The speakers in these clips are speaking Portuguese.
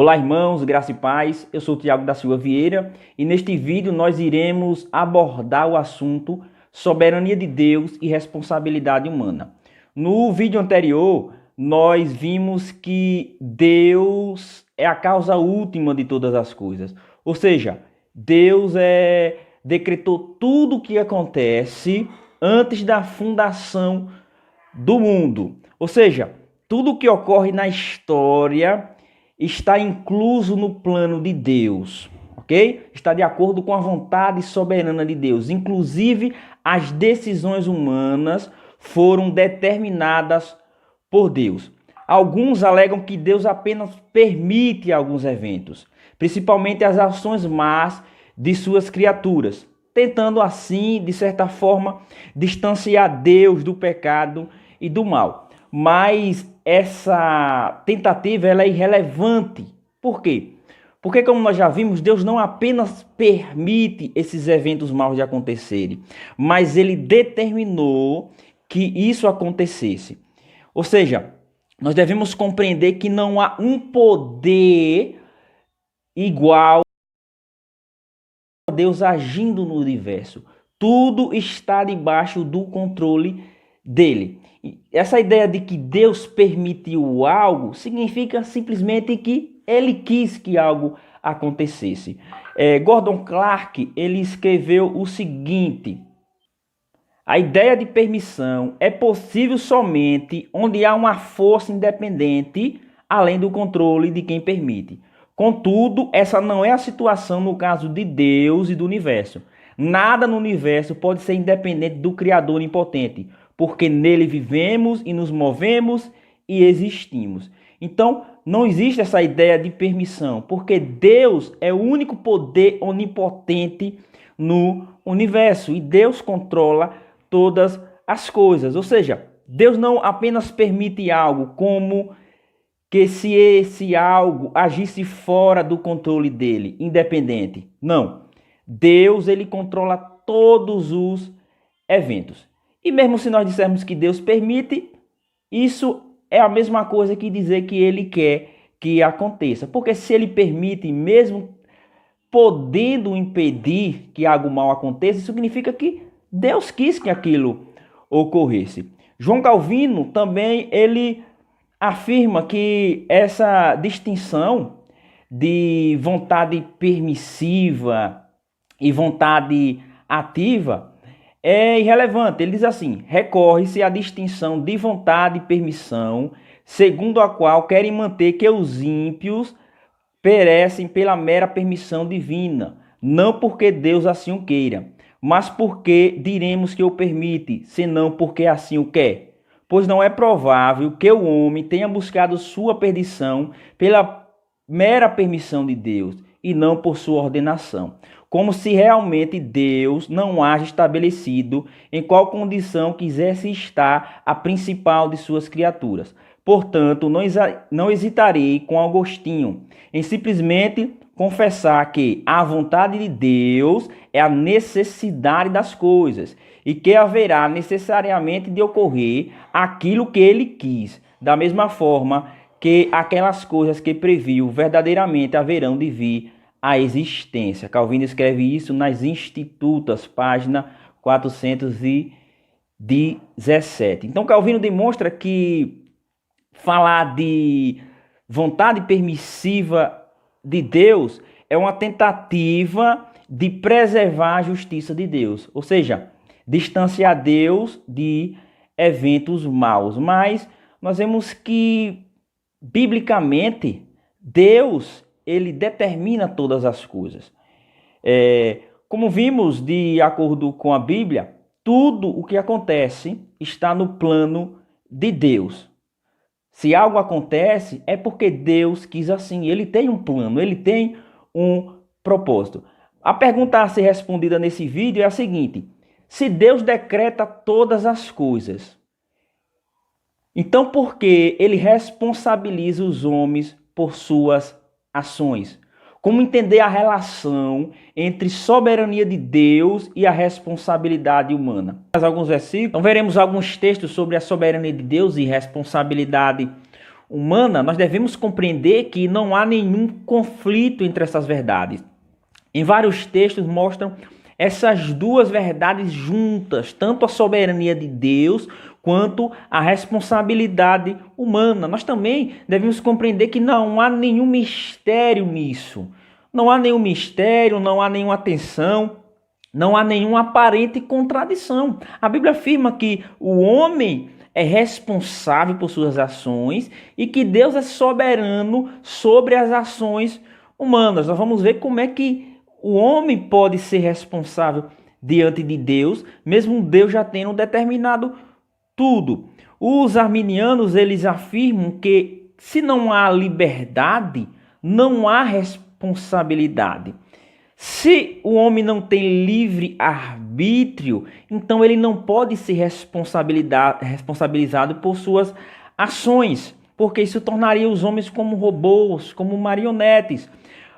Olá, irmãos, graça e paz. Eu sou o Tiago da Silva Vieira e neste vídeo nós iremos abordar o assunto soberania de Deus e responsabilidade humana. No vídeo anterior, nós vimos que Deus é a causa última de todas as coisas. Ou seja, Deus decretou tudo o que acontece antes da fundação do mundo. Ou seja, tudo o que ocorre na história está incluso no plano de Deus, ok? Está de acordo com a vontade soberana de Deus. Inclusive, as decisões humanas foram determinadas por Deus. Alguns alegam que Deus apenas permite alguns eventos, principalmente as ações más de suas criaturas, tentando assim, de certa forma, distanciar Deus do pecado e do mal. Mas essa tentativa ela é irrelevante. Por quê? Porque, como nós já vimos, Deus não apenas permite esses eventos maus de acontecerem, mas Ele determinou que isso acontecesse. Ou seja, nós devemos compreender que não há um poder igual a Deus agindo no universo. Tudo está debaixo do controle dele. Essa ideia de que Deus permitiu algo significa simplesmente que ele quis que algo acontecesse. Gordon Clark ele escreveu o seguinte: a ideia de permissão é possível somente onde há uma força independente além do controle de quem permite. Contudo, essa não é a situação no caso de Deus e do universo. Nada no universo pode ser independente do Criador onipotente, porque nele vivemos e nos movemos e existimos. Então, não existe essa ideia de permissão, porque Deus é o único poder onipotente no universo e Deus controla todas as coisas. Ou seja, Deus não apenas permite algo como que se esse algo agisse fora do controle dele, independente. Não. Deus, ele controla todos os eventos. E mesmo se nós dissermos que Deus permite, isso é a mesma coisa que dizer que ele quer que aconteça. Porque se ele permite, mesmo podendo impedir que algo mal aconteça, isso significa que Deus quis que aquilo ocorresse. João Calvino também, ele afirma que essa distinção de vontade permissiva e vontade ativa é irrelevante. Ele diz assim: recorre-se à distinção de vontade e permissão, segundo a qual querem manter que os ímpios perecem pela mera permissão divina, não porque Deus assim o queira, mas porque diremos que o permite, senão porque assim o quer. Pois não é provável que o homem tenha buscado sua perdição pela mera permissão de Deus e não por sua ordenação, como se realmente Deus não haja estabelecido em qual condição quisesse estar a principal de suas criaturas. Portanto, não hesitarei com Agostinho em simplesmente confessar que a vontade de Deus é a necessidade das coisas e que haverá necessariamente de ocorrer aquilo que ele quis, da mesma forma que aquelas coisas que previu verdadeiramente haverão de vir à existência. Calvino escreve isso nas Institutas, página 417. Então Calvino demonstra que falar de vontade permissiva de Deus é uma tentativa de preservar a justiça de Deus, ou seja, distanciar Deus de eventos maus. Mas nós vemos que, biblicamente, Deus, ele determina todas as coisas. Como vimos, de acordo com a Bíblia, tudo o que acontece está no plano de Deus. Se algo acontece, é porque Deus quis assim. Ele tem um plano, ele tem um propósito. A pergunta a ser respondida nesse vídeo é a seguinte: se Deus decreta todas as coisas, então por que ele responsabiliza os homens por suas ações? Como entender a relação entre soberania de Deus e a responsabilidade humana? Alguns versículos, então veremos alguns textos sobre a soberania de Deus e responsabilidade humana, nós devemos compreender que não há nenhum conflito entre essas verdades. Em vários textos mostram essas duas verdades juntas, tanto a soberania de Deus quanto a responsabilidade humana. Nós também devemos compreender que não há nenhum mistério nisso. Não há nenhum mistério, não há nenhuma tensão, não há nenhuma aparente contradição. A Bíblia afirma que o homem é responsável por suas ações e que Deus é soberano sobre as ações humanas. Nós vamos ver como é que o homem pode ser responsável diante de Deus, mesmo Deus já tendo determinado tudo. Os arminianos, eles afirmam que se não há liberdade, não há responsabilidade. Se o homem não tem livre arbítrio, então ele não pode ser responsabilizado por suas ações, porque isso tornaria os homens como robôs, como marionetes.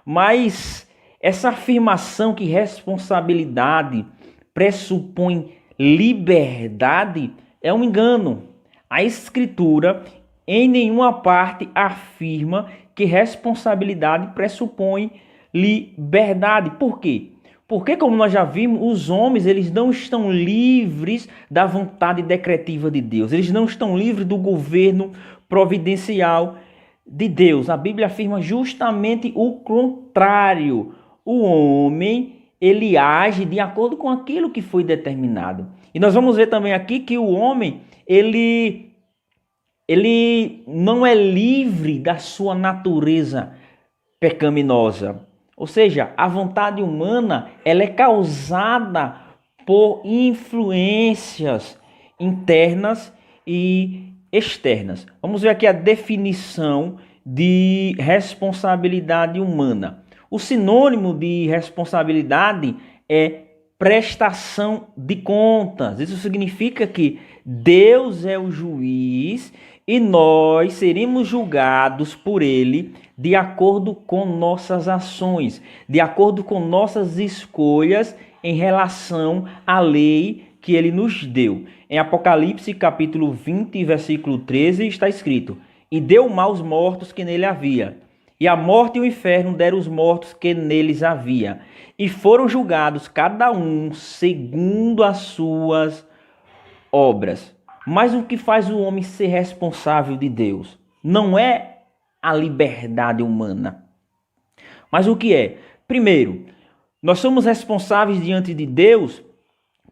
Mas essa afirmação que responsabilidade pressupõe liberdade é um engano. A Escritura em nenhuma parte afirma que responsabilidade pressupõe liberdade. Por quê? Porque, como nós já vimos, os homens eles não estão livres da vontade decretiva de Deus. Eles não estão livres do governo providencial de Deus. A Bíblia afirma justamente o contrário. O homem, ele age de acordo com aquilo que foi determinado. E nós vamos ver também aqui que o homem, ele não é livre da sua natureza pecaminosa. Ou seja, a vontade humana, ela é causada por influências internas e externas. Vamos ver aqui a definição de responsabilidade humana. O sinônimo de responsabilidade é prestação de contas. Isso significa que Deus é o juiz e nós seremos julgados por ele de acordo com nossas ações, de acordo com nossas escolhas em relação à lei que ele nos deu. Em Apocalipse capítulo 20, versículo 13, está escrito: "E deu mal aos mortos que nele havia, e a morte e o inferno deram os mortos que neles havia, e foram julgados cada um segundo as suas obras." Mas o que faz o homem ser responsável de Deus não é a liberdade humana. Mas o que é? Primeiro, nós somos responsáveis diante de Deus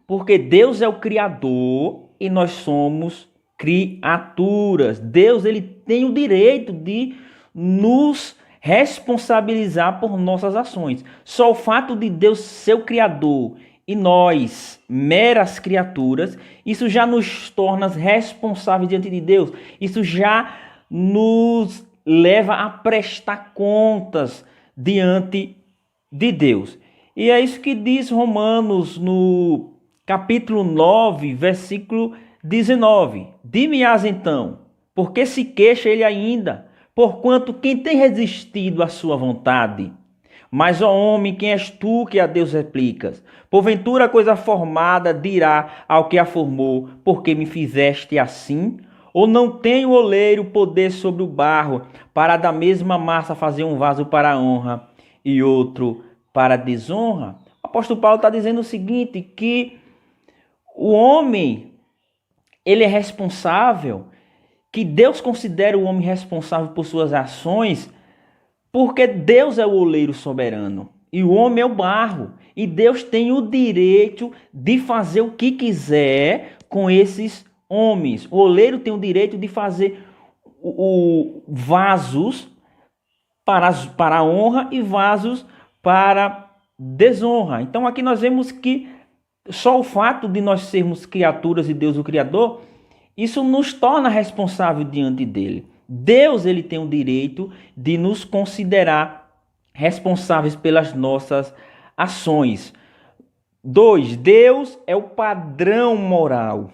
porque Deus é o Criador e nós somos criaturas. Deus, ele tem o direito de nos responsabilizar por nossas ações. Só o fato de Deus ser o Criador e nós, meras criaturas, isso já nos torna responsáveis diante de Deus. Isso já nos leva a prestar contas diante de Deus. E é isso que diz Romanos no capítulo 9, versículo 19. Dime-as então, por que se queixa ele ainda? Porquanto quem tem resistido à sua vontade? Mas, ó homem, quem és tu que a Deus replicas? Porventura a coisa formada dirá ao que a formou, porque me fizeste assim? Ou não tem o oleiro poder sobre o barro, para da mesma massa fazer um vaso para a honra e outro para a desonra? O apóstolo Paulo está dizendo o seguinte, que o homem, ele é responsável, que Deus considera o homem responsável por suas ações, porque Deus é o oleiro soberano e o homem é o barro. E Deus tem o direito de fazer o que quiser com esses homens. O oleiro tem o direito de fazer vasos para a honra e vasos para desonra. Então aqui nós vemos que só o fato de nós sermos criaturas e Deus o Criador, isso nos torna responsável diante dele. Deus, ele tem o direito de nos considerar responsáveis pelas nossas ações. 2. Deus é o padrão moral.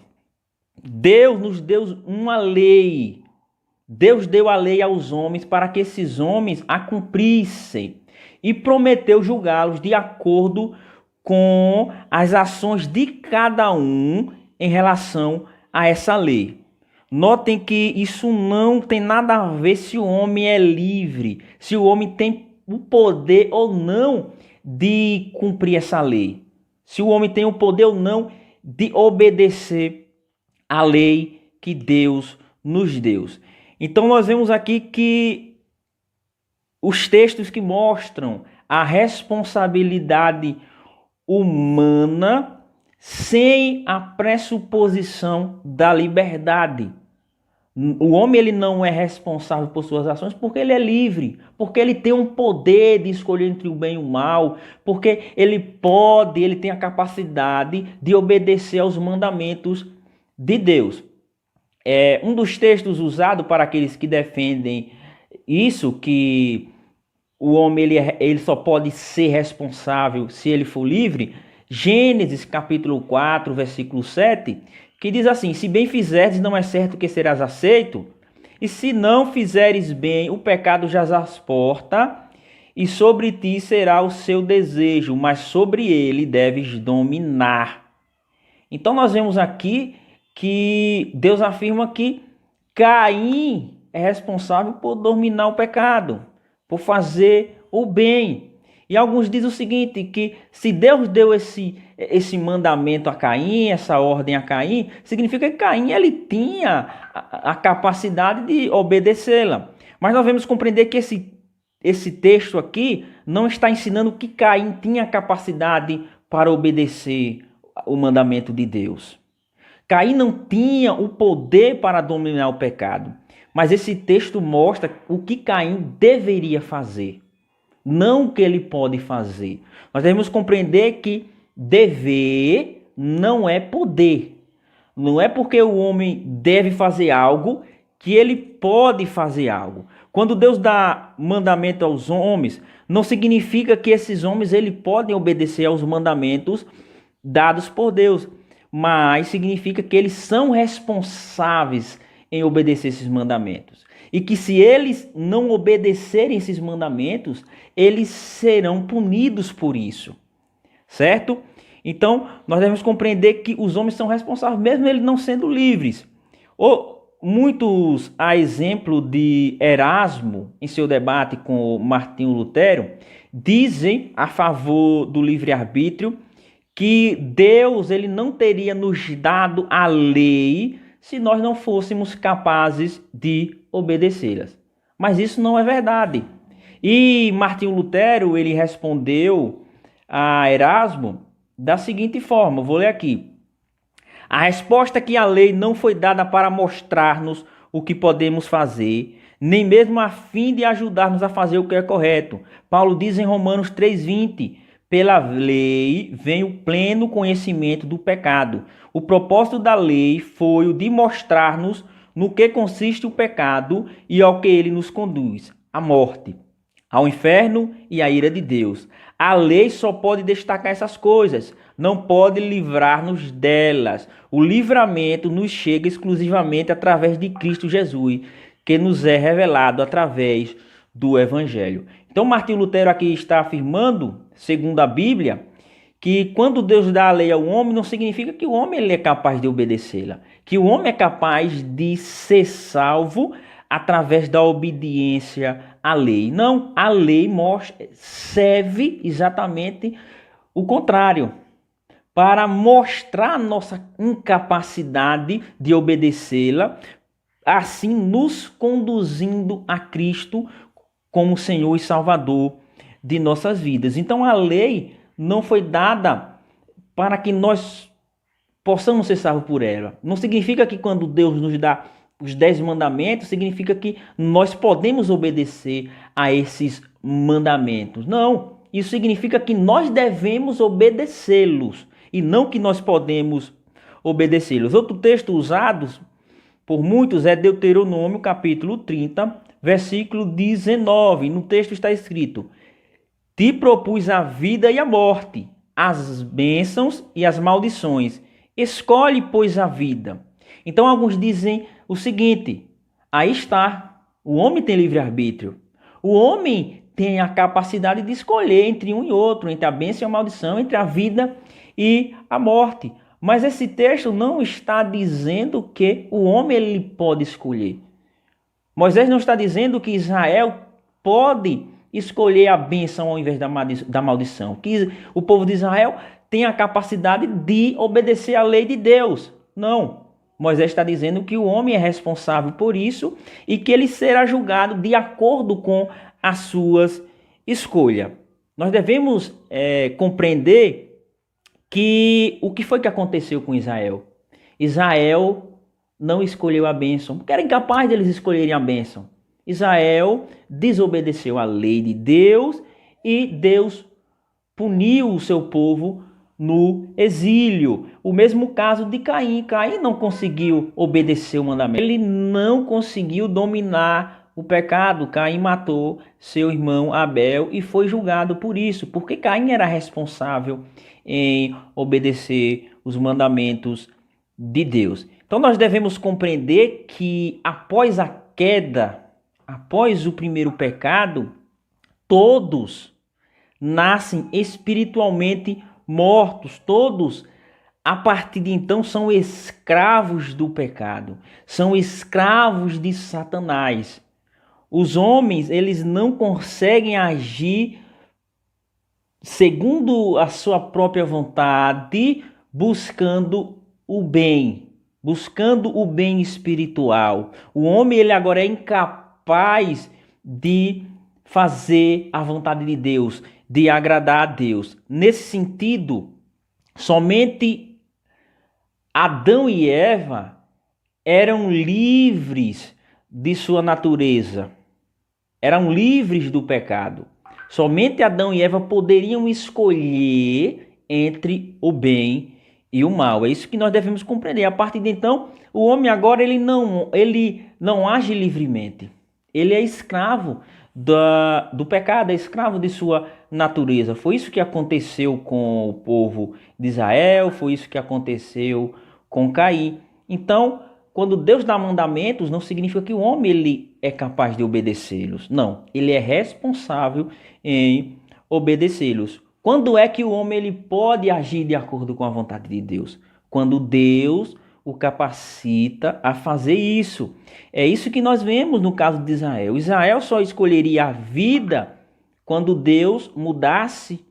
Deus nos deu uma lei. Deus deu a lei aos homens para que esses homens a cumprissem e prometeu julgá-los de acordo com as ações de cada um em relação a essa lei. Notem que isso não tem nada a ver se o homem é livre, se o homem tem o poder ou não de cumprir essa lei. Se o homem tem o poder ou não de obedecer a lei que Deus nos deu. Então nós vemos aqui que os textos que mostram a responsabilidade humana sem a pressuposição da liberdade. O homem ele não é responsável por suas ações porque ele é livre, porque ele tem um poder de escolher entre o bem e o mal, porque ele tem a capacidade de obedecer aos mandamentos de Deus. Um dos textos usados para aqueles que defendem isso, que o homem ele só pode ser responsável se ele for livre, Gênesis capítulo 4, versículo 7, que diz assim: se bem fizeres, não é certo que serás aceito, e se não fizeres bem, o pecado jaz às portas, e sobre ti será o seu desejo, mas sobre ele deves dominar. Então nós vemos aqui que Deus afirma que Caim é responsável por dominar o pecado, por fazer o bem. E alguns dizem o seguinte, que se Deus deu esse mandamento a Caim, essa ordem a Caim, significa que Caim ele tinha a capacidade de obedecê-la. Mas nós devemos compreender que esse texto aqui não está ensinando que Caim tinha capacidade para obedecer o mandamento de Deus. Caim não tinha o poder para dominar o pecado. Mas esse texto mostra o que Caim deveria fazer, não o que ele pode fazer. Nós devemos compreender que dever não é poder. Não é porque o homem deve fazer algo que ele pode fazer algo. Quando Deus dá mandamento aos homens, não significa que esses homens ele podem obedecer aos mandamentos dados por Deus, mas significa que eles são responsáveis em obedecer esses mandamentos. E que se eles não obedecerem esses mandamentos, eles serão punidos por isso. Certo? Então, nós devemos compreender que os homens são responsáveis, mesmo eles não sendo livres. Muitos, a exemplo de Erasmo, em seu debate com Martinho Lutero, dizem a favor do livre-arbítrio que Deus ele não teria nos dado a lei se nós não fôssemos capazes de obedecê-las. Mas isso não é verdade. E Martinho Lutero ele respondeu a Erasmo da seguinte forma, vou ler aqui. A resposta é que a lei não foi dada para mostrar-nos o que podemos fazer, nem mesmo a fim de ajudar-nos a fazer o que é correto. Paulo diz em Romanos 3,20, pela lei vem o pleno conhecimento do pecado. O propósito da lei foi o de mostrar-nos no que consiste o pecado e ao que ele nos conduz, a morte, ao inferno e à ira de Deus. A lei só pode destacar essas coisas, não pode livrar-nos delas. O livramento nos chega exclusivamente através de Cristo Jesus, que nos é revelado através do Evangelho. Então Martinho Lutero aqui está afirmando, segundo a Bíblia, que quando Deus dá a lei ao homem, não significa que o homem ele é capaz de obedecê-la. Que o homem é capaz de ser salvo através da obediência à lei. Não, a lei serve exatamente o contrário, para mostrar a nossa incapacidade de obedecê-la, assim nos conduzindo a Cristo como Senhor e Salvador de nossas vidas. Então a lei não foi dada para que nós possamos ser salvos por ela. Não significa que quando Deus nos dá os 10 mandamentos, significa que nós podemos obedecer a esses mandamentos. Não, isso significa que nós devemos obedecê-los e não que nós podemos obedecê-los. Outro texto usado por muitos é Deuteronômio capítulo 30, versículo 19. No texto está escrito: te propus a vida e a morte, as bênçãos e as maldições. Escolhe, pois, a vida. Então alguns dizem o seguinte: aí está, o homem tem livre-arbítrio. O homem tem a capacidade de escolher entre um e outro, entre a bênção e a maldição, entre a vida e a morte. Mas esse texto não está dizendo que o homem ele pode escolher. Moisés não está dizendo que Israel pode escolher a bênção ao invés da maldição. Que o povo de Israel tem a capacidade de obedecer à lei de Deus. Não. Moisés está dizendo que o homem é responsável por isso e que ele será julgado de acordo com as suas escolhas. Nós devemos compreender que o que foi que aconteceu com Israel? Israel não escolheu a bênção, porque era incapaz de eles escolherem a bênção. Israel desobedeceu a lei de Deus e Deus puniu o seu povo no exílio. O mesmo caso de Caim. Caim não conseguiu obedecer o mandamento. Ele não conseguiu dominar o pecado. Caim matou seu irmão Abel e foi julgado por isso, porque Caim era responsável em obedecer os mandamentos de Deus. Então nós devemos compreender que após a queda, após o primeiro pecado, todos nascem espiritualmente mortos. Todos, a partir de então, são escravos do pecado, são escravos de Satanás. Os homens, eles não conseguem agir segundo a sua própria vontade, buscando o bem espiritual. O homem, ele agora é incapaz de fazer a vontade de Deus, de agradar a Deus. Nesse sentido, somente Adão e Eva eram livres de sua natureza, eram livres do pecado. Somente Adão e Eva poderiam escolher entre o bem e o mal. É isso que nós devemos compreender. A partir de então, o homem agora ele não age livremente. Ele é escravo do pecado, é escravo de sua natureza. Foi isso que aconteceu com o povo de Israel, foi isso que aconteceu com Caim. Então, quando Deus dá mandamentos, não significa que o homem ele é capaz de obedecê-los. Não, ele é responsável em obedecê-los. Quando é que o homem ele pode agir de acordo com a vontade de Deus? Quando Deus o capacita a fazer isso. É isso que nós vemos no caso de Israel. Israel só escolheria a vida quando Deus mudasse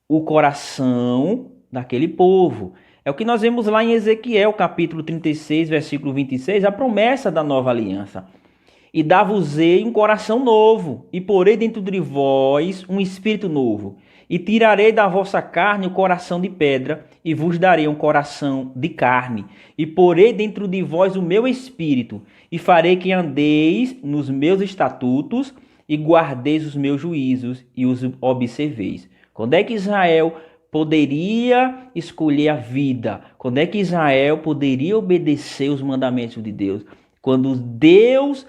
o coração daquele povo. É o que nós vemos lá em Ezequiel, capítulo 36, versículo 26, a promessa da nova aliança. E dar-vos-ei um coração novo, e porei dentro de vós um espírito novo. E tirarei da vossa carne o coração de pedra, e vos darei um coração de carne. E porei dentro de vós o meu espírito, e farei que andeis nos meus estatutos, e guardeis os meus juízos, e os observeis. Quando é que Israel poderia escolher a vida? Quando é que Israel poderia obedecer os mandamentos de Deus? Quando Deus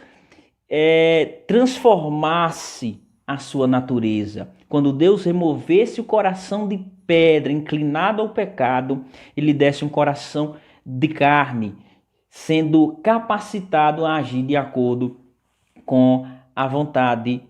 transformasse a sua natureza. Quando Deus removesse o coração de pedra inclinado ao pecado e lhe desse um coração de carne, sendo capacitado a agir de acordo com a vontade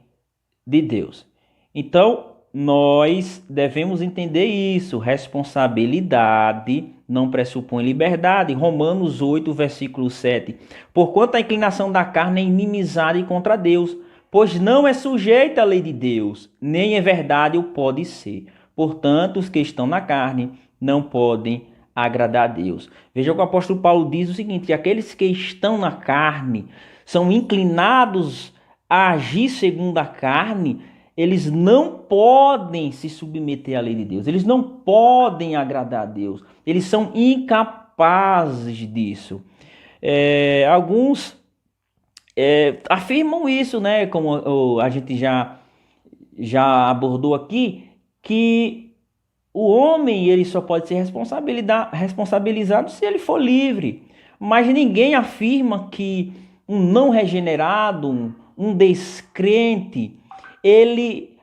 de Deus. Então, nós devemos entender isso. Responsabilidade não pressupõe liberdade. Romanos 8, versículo 7. Porquanto a inclinação da carne é inimizade contra Deus, pois não é sujeita à lei de Deus, nem é verdade o pode ser. Portanto, os que estão na carne não podem agradar a Deus. Veja que o apóstolo Paulo diz o seguinte: aqueles que estão na carne são inclinados a agir segundo a carne, eles não podem se submeter à lei de Deus, eles não podem agradar a Deus, eles são incapazes disso. Alguns afirmam isso, né? Como a gente já abordou aqui, que o homem ele só pode ser responsabilizado se ele for livre. Mas ninguém afirma que um não regenerado, um descrente, ele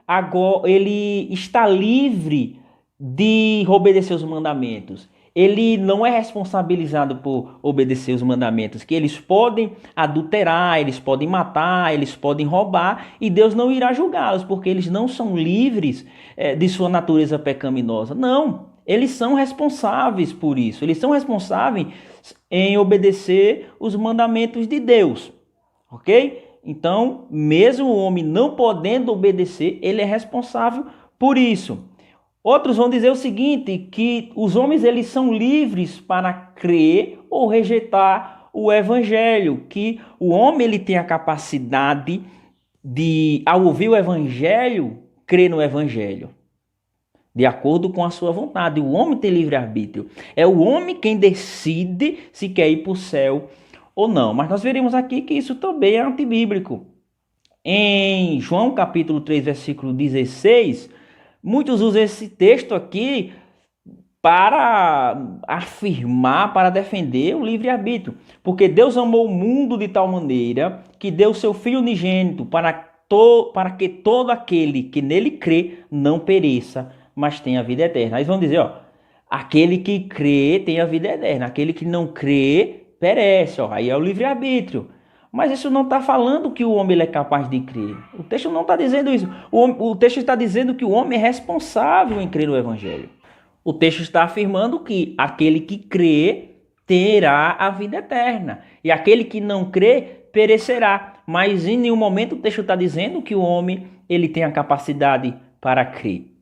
está livre de obedecer os mandamentos. Ele não é responsabilizado por obedecer os mandamentos, que eles podem adulterar, eles podem matar, eles podem roubar, e Deus não irá julgá-los, porque eles não são livres de sua natureza pecaminosa. Não, eles são responsáveis por isso. Eles são responsáveis em obedecer os mandamentos de Deus, ok? Então, mesmo o homem não podendo obedecer, ele é responsável por isso. Outros vão dizer o seguinte, que os homens eles são livres para crer ou rejeitar o evangelho, que o homem ele tem a capacidade de, ao ouvir o evangelho, crer no evangelho, de acordo com a sua vontade. O homem tem livre-arbítrio. É o homem quem decide se quer ir para o céu ou não. Mas nós veremos aqui que isso também é antibíblico. Em João capítulo 3, versículo 16, muitos usam esse texto aqui para afirmar, para defender o livre-arbítrio. Porque Deus amou o mundo de tal maneira que deu seu Filho unigênito para que todo aquele que nele crê não pereça, mas tenha a vida eterna. Aí vão dizer, aquele que crê tem a vida eterna, aquele que não crê perece, aí é o livre-arbítrio. Mas isso não está falando que o homem ele é capaz de crer. O texto não está dizendo isso. O texto está dizendo que o homem é responsável em crer no evangelho. O texto está afirmando que aquele que crê terá a vida eterna. E aquele que não crê perecerá. Mas em nenhum momento o texto está dizendo que o homem ele tem a capacidade para crer.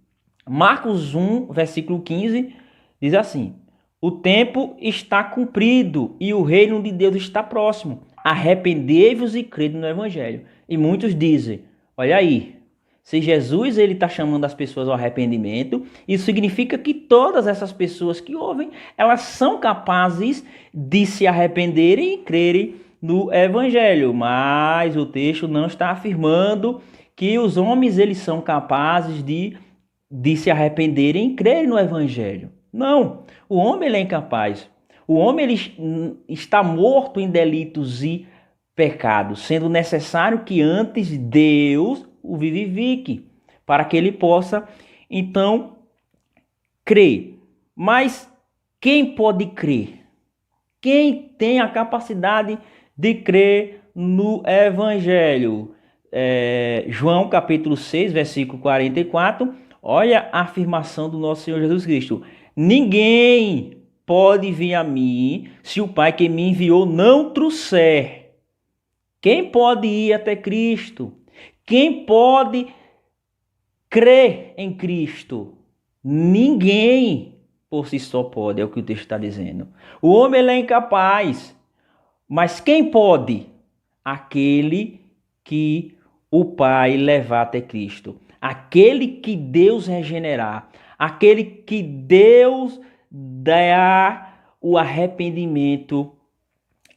Marcos 1, versículo 15, diz assim: o tempo está cumprido e o reino de Deus está próximo. Arrependei-vos e crede no evangelho. E muitos dizem, olha aí, se Jesus ele está chamando as pessoas ao arrependimento, isso significa que todas essas pessoas que ouvem, elas são capazes de se arrependerem e crerem no evangelho. Mas o texto não está afirmando que os homens eles são capazes de se arrependerem e crerem no evangelho. Não, o homem ele é incapaz. O homem ele está morto em delitos e pecados, sendo necessário que antes Deus o vivifique, para que ele possa, então, crer. Mas quem pode crer? Quem tem a capacidade de crer no evangelho? João capítulo 6, versículo 44, olha a afirmação do nosso Senhor Jesus Cristo. Ninguém pode vir a mim se o Pai que me enviou não trouxer. Quem pode ir até Cristo? Quem pode crer em Cristo? Ninguém por si só pode, é o que o texto está dizendo. O homem ele é incapaz. Mas quem pode? Aquele que o Pai levar até Cristo. Aquele que Deus regenerar. Aquele que Deus dá o arrependimento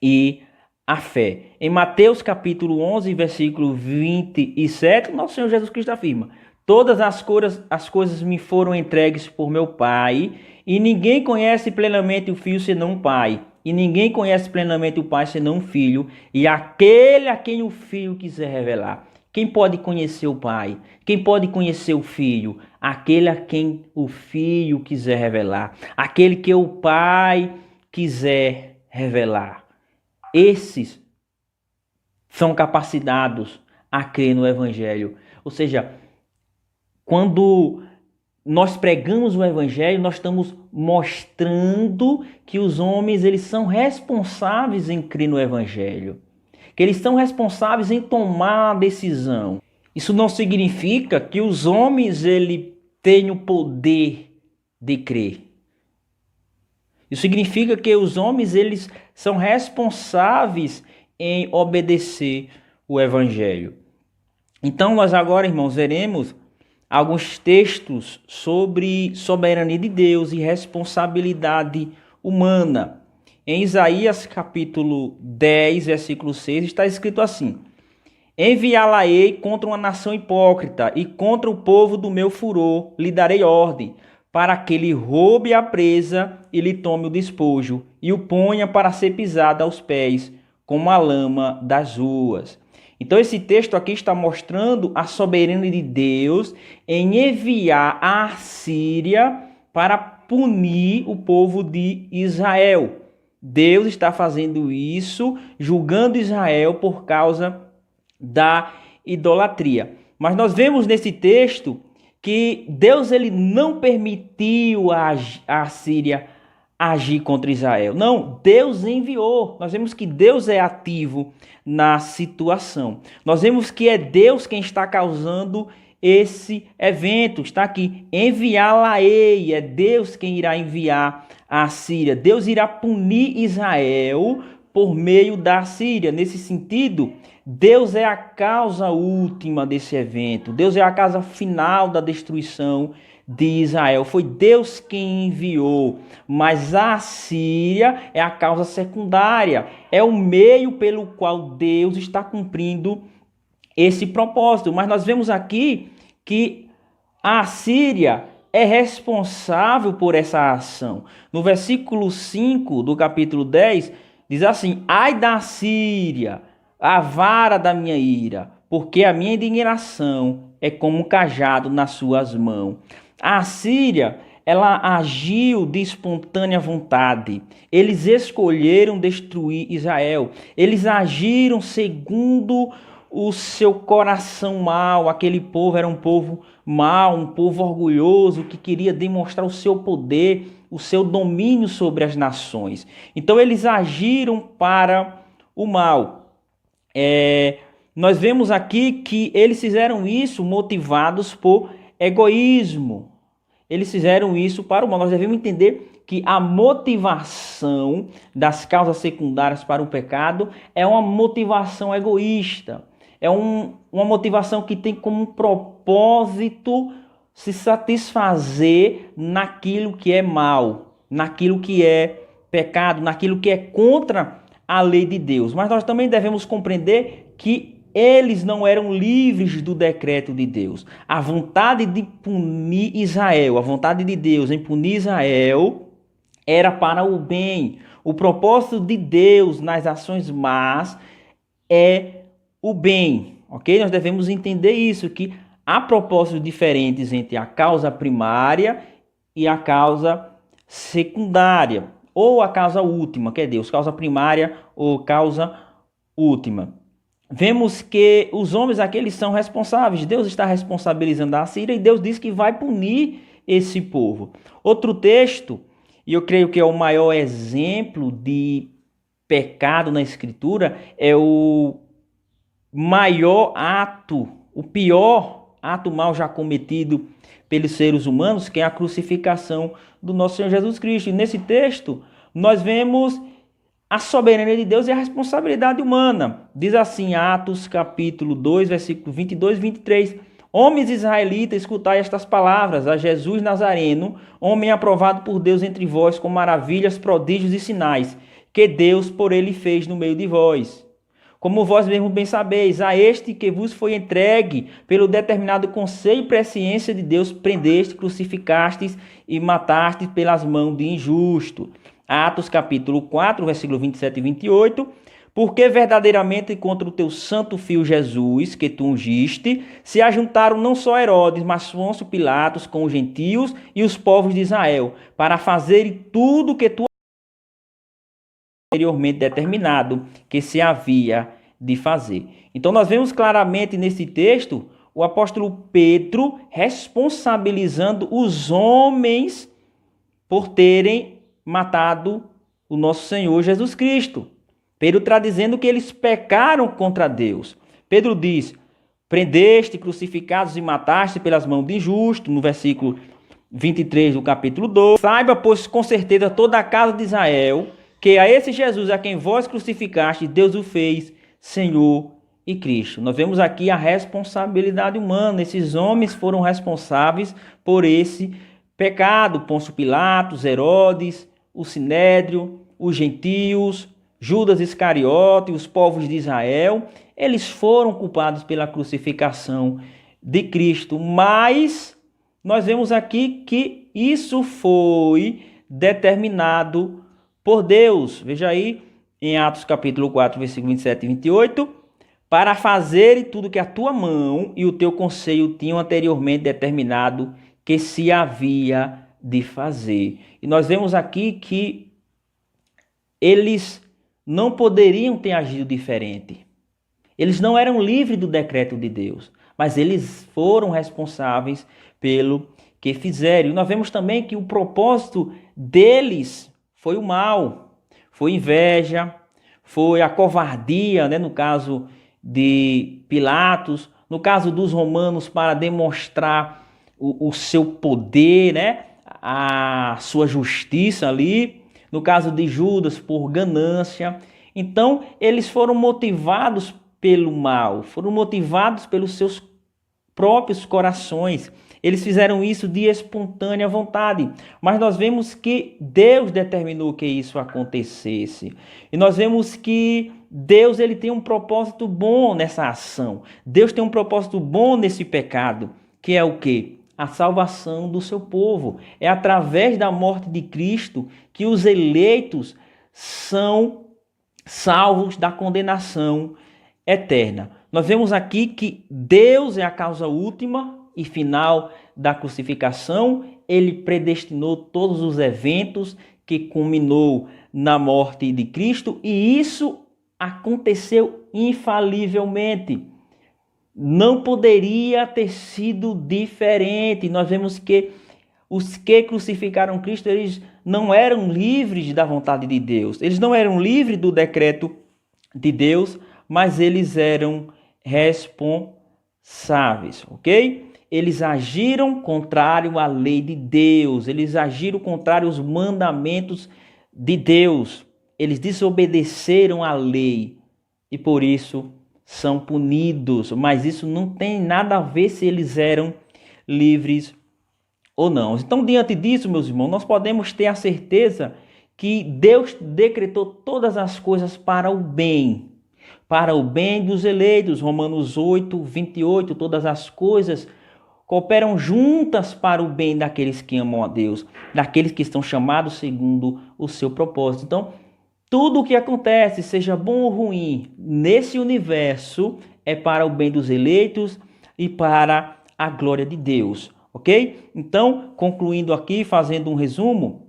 e a fé. Em Mateus capítulo 11, versículo 27, nosso Senhor Jesus Cristo afirma: todas as coisas me foram entregues por meu Pai, e ninguém conhece plenamente o Filho senão o Pai, e ninguém conhece plenamente o Pai senão o Filho, e aquele a quem o Filho quiser revelar. Quem pode conhecer o Pai? Quem pode conhecer o Filho? Aquele a quem o Filho quiser revelar. Aquele que o Pai quiser revelar. Esses são capacitados a crer no Evangelho. Ou seja, quando nós pregamos o Evangelho, nós estamos mostrando que os homens eles são responsáveis em crer no Evangelho. Que eles são responsáveis em tomar a decisão. Isso não significa que os homens ele têm o poder de crer. Isso significa que os homens eles são responsáveis em obedecer o evangelho. Então nós agora, irmãos, veremos alguns textos sobre soberania de Deus e responsabilidade humana. Em Isaías capítulo 10, versículo 6, está escrito assim: enviá-la-ei contra uma nação hipócrita e contra o povo do meu furor lhe darei ordem, para que lhe roube a presa e lhe tome o despojo, e o ponha para ser pisado aos pés, como a lama das ruas. Então esse texto aqui está mostrando a soberania de Deus em enviar a Assíria para punir o povo de Israel. Deus está fazendo isso, julgando Israel por causa da idolatria. Mas nós vemos nesse texto que Deus ele não permitiu a Síria agir contra Israel. Não, Deus enviou. Nós vemos que Deus é ativo na situação. Nós vemos que é Deus quem está causando esse evento. Está aqui, enviá-la-ei. É Deus quem irá enviar a Síria. Deus irá punir Israel por meio da Síria. Nesse sentido, Deus é a causa última desse evento. Deus é a causa final da destruição de Israel. Foi Deus quem enviou, mas a Síria é a causa secundária. É o meio pelo qual Deus está cumprindo esse propósito. Mas nós vemos aqui que a Síria é responsável por essa ação. No versículo 5 do capítulo 10, diz assim: ai da Síria, a vara da minha ira, porque a minha indignação é como um cajado nas suas mãos. A Síria, ela agiu de espontânea vontade. Eles escolheram destruir Israel. Eles agiram segundo o seu coração mau. Aquele povo era um povo mau, um povo orgulhoso que queria demonstrar o seu poder, o seu domínio sobre as nações. Então eles agiram para o mal. Nós vemos aqui que eles fizeram isso motivados por egoísmo. Eles fizeram isso para o mal. Nós devemos entender que a motivação das causas secundárias para o pecado é uma motivação egoísta. É uma motivação que tem como propósito se satisfazer naquilo que é mal, naquilo que é pecado, naquilo que é contra a lei de Deus. Mas nós também devemos compreender que eles não eram livres do decreto de Deus. A vontade de punir Israel, a vontade de Deus em punir Israel era para o bem. O propósito de Deus nas ações más é o bem, ok? Nós devemos entender isso, que há propósitos diferentes entre a causa primária e a causa secundária, ou a causa última, que é Deus, causa primária ou causa última. Vemos que os homens aqui eles são responsáveis. Deus está responsabilizando a Síria e Deus diz que vai punir esse povo. Outro texto, e eu creio que é o maior exemplo de pecado na Escritura, é o maior ato, o pior ato mal já cometido pelos seres humanos, que é a crucificação do nosso Senhor Jesus Cristo. E nesse texto, nós vemos a soberania de Deus e a responsabilidade humana. Diz assim, Atos capítulo 2, versículo 22 e 23. Homens israelitas, escutai estas palavras: a Jesus Nazareno, homem aprovado por Deus entre vós com maravilhas, prodígios e sinais, que Deus por ele fez no meio de vós. Como vós mesmos bem sabeis, a este que vos foi entregue pelo determinado conselho e presciência de Deus, prendeste, crucificastes e matastes pelas mãos de injusto. Atos capítulo 4, versículo 27 e 28. Porque verdadeiramente contra o teu santo filho Jesus, que tu ungiste, se ajuntaram não só Herodes, mas Pôncio Pilatos com os gentios e os povos de Israel, para fazerem tudo que tu anteriormente determinado que se havia de fazer. Então nós vemos claramente nesse texto o apóstolo Pedro responsabilizando os homens por terem matado o nosso Senhor Jesus Cristo. Pedro está dizendo que eles pecaram contra Deus. Pedro diz: prendeste, crucificados e mataste pelas mãos de injusto, no versículo 23 do capítulo 2. Saiba, pois, com certeza toda a casa de Israel, que a esse Jesus a quem vós crucificaste, Deus o fez Senhor e Cristo. Nós vemos aqui a responsabilidade humana. Esses homens foram responsáveis por esse pecado. Pôncio Pilatos, Herodes, o Sinédrio, os gentios, Judas Iscariote, os povos de Israel, eles foram culpados pela crucificação de Cristo. Mas nós vemos aqui que isso foi determinado por Deus. Veja aí em Atos capítulo 4, versículo 27 e 28. Para fazer tudo que a tua mão e o teu conselho tinham anteriormente determinado que se havia de fazer. E nós vemos aqui que eles não poderiam ter agido diferente. Eles não eram livres do decreto de Deus. mas eles foram responsáveis pelo que fizeram. E nós vemos também que o propósito deles foi o mal, foi inveja, foi a covardia, né? No caso de Pilatos, no caso dos romanos, para demonstrar o seu poder, né? A sua justiça ali. No caso de Judas, por ganância. Então, eles foram motivados pelo mal, foram motivados pelos seus próprios corações. Eles fizeram isso de espontânea vontade, mas nós vemos que Deus determinou que isso acontecesse. E nós vemos que Deus ele tem um propósito bom nessa ação. Deus tem um propósito bom nesse pecado, que é o quê? A salvação do seu povo. É através da morte de Cristo que os eleitos são salvos da condenação eterna. Nós vemos aqui que Deus é a causa última e final da crucificação. Ele predestinou todos os eventos que culminou na morte de Cristo e isso aconteceu infalivelmente. Não poderia ter sido diferente. Nós vemos que os que crucificaram Cristo, eles não eram livres da vontade de Deus. Eles não eram livres do decreto de Deus, mas eles eram responsáveis, ok? Eles agiram contrário à lei de Deus. Eles agiram contrário aos mandamentos de Deus. Eles desobedeceram à lei e por isso são punidos. Mas isso não tem nada a ver se eles eram livres ou não. Então, diante disso, meus irmãos, nós podemos ter a certeza que Deus decretou todas as coisas para o bem dos eleitos. Romanos 8, 28, todas as coisas cooperam juntas para o bem daqueles que amam a Deus, daqueles que estão chamados segundo o seu propósito. Então, tudo o que acontece, seja bom ou ruim, nesse universo, é para o bem dos eleitos e para a glória de Deus. Ok? Então, concluindo aqui, fazendo um resumo,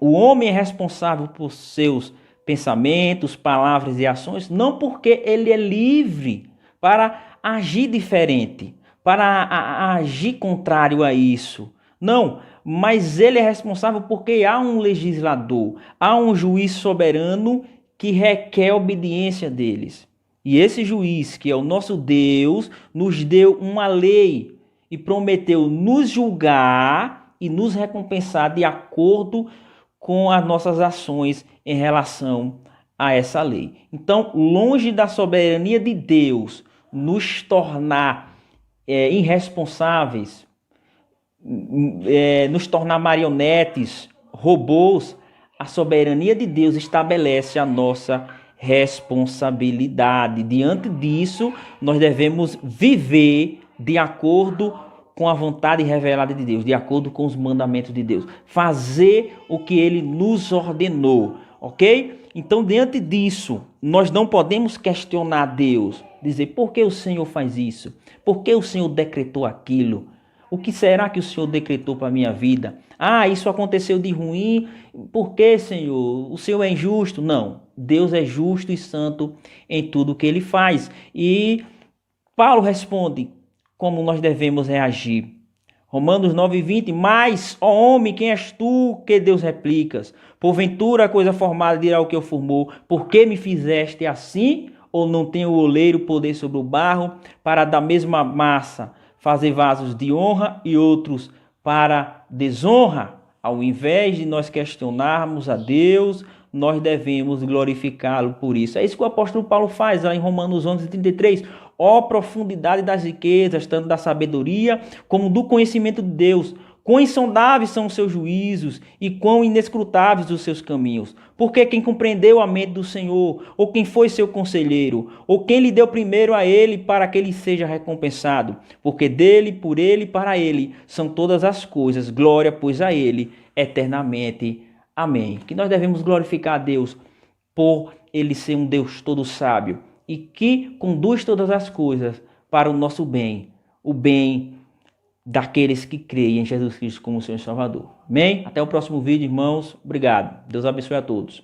o homem é responsável por seus pensamentos, palavras e ações, não porque ele é livre para agir diferente, para agir contrário a isso. Não, mas ele é responsável porque há um legislador, há um juiz soberano que requer obediência deles. E esse juiz, que é o nosso Deus, nos deu uma lei e prometeu nos julgar e nos recompensar de acordo com as nossas ações em relação a essa lei. Então, longe da soberania de Deus nos tornar irresponsáveis, nos tornar marionetes, robôs, a soberania de Deus estabelece a nossa responsabilidade. Diante disso, nós devemos viver de acordo com a vontade revelada de Deus, de acordo com os mandamentos de Deus. Fazer o que Ele nos ordenou, ok? Então, diante disso, nós não podemos questionar Deus, dizer, por que o Senhor faz isso? Por que o Senhor decretou aquilo? O que será que o Senhor decretou para a minha vida? Ah, isso aconteceu de ruim, por que, Senhor? O Senhor é injusto? Não, Deus é justo e santo em tudo que Ele faz. E Paulo responde como nós devemos reagir. Romanos 9:20, mas, ó homem, quem és tu que Deus replicas? Porventura a coisa formada dirá o que eu formou, por que me fizeste assim? Ou não tem o oleiro poder sobre o barro, para da mesma massa fazer vasos de honra e outros para desonra? Ao invés de nós questionarmos a Deus, nós devemos glorificá-lo por isso. É isso que o apóstolo Paulo faz lá em Romanos 11:33. Ó profundidade das riquezas, tanto da sabedoria como do conhecimento de Deus. Quão insondáveis são os seus juízos e quão inescrutáveis os seus caminhos. Porque quem compreendeu a mente do Senhor, ou quem foi seu conselheiro, ou quem lhe deu primeiro a ele para que ele seja recompensado? Porque dele, por ele e para ele são todas as coisas. Glória, pois, a ele eternamente. Amém. Que nós devemos glorificar a Deus por ele ser um Deus todo sábio e que conduz todas as coisas para o nosso bem, o bem daqueles que creem em Jesus Cristo como Senhor e Salvador. Amém? Até o próximo vídeo, irmãos. Obrigado. Deus abençoe a todos.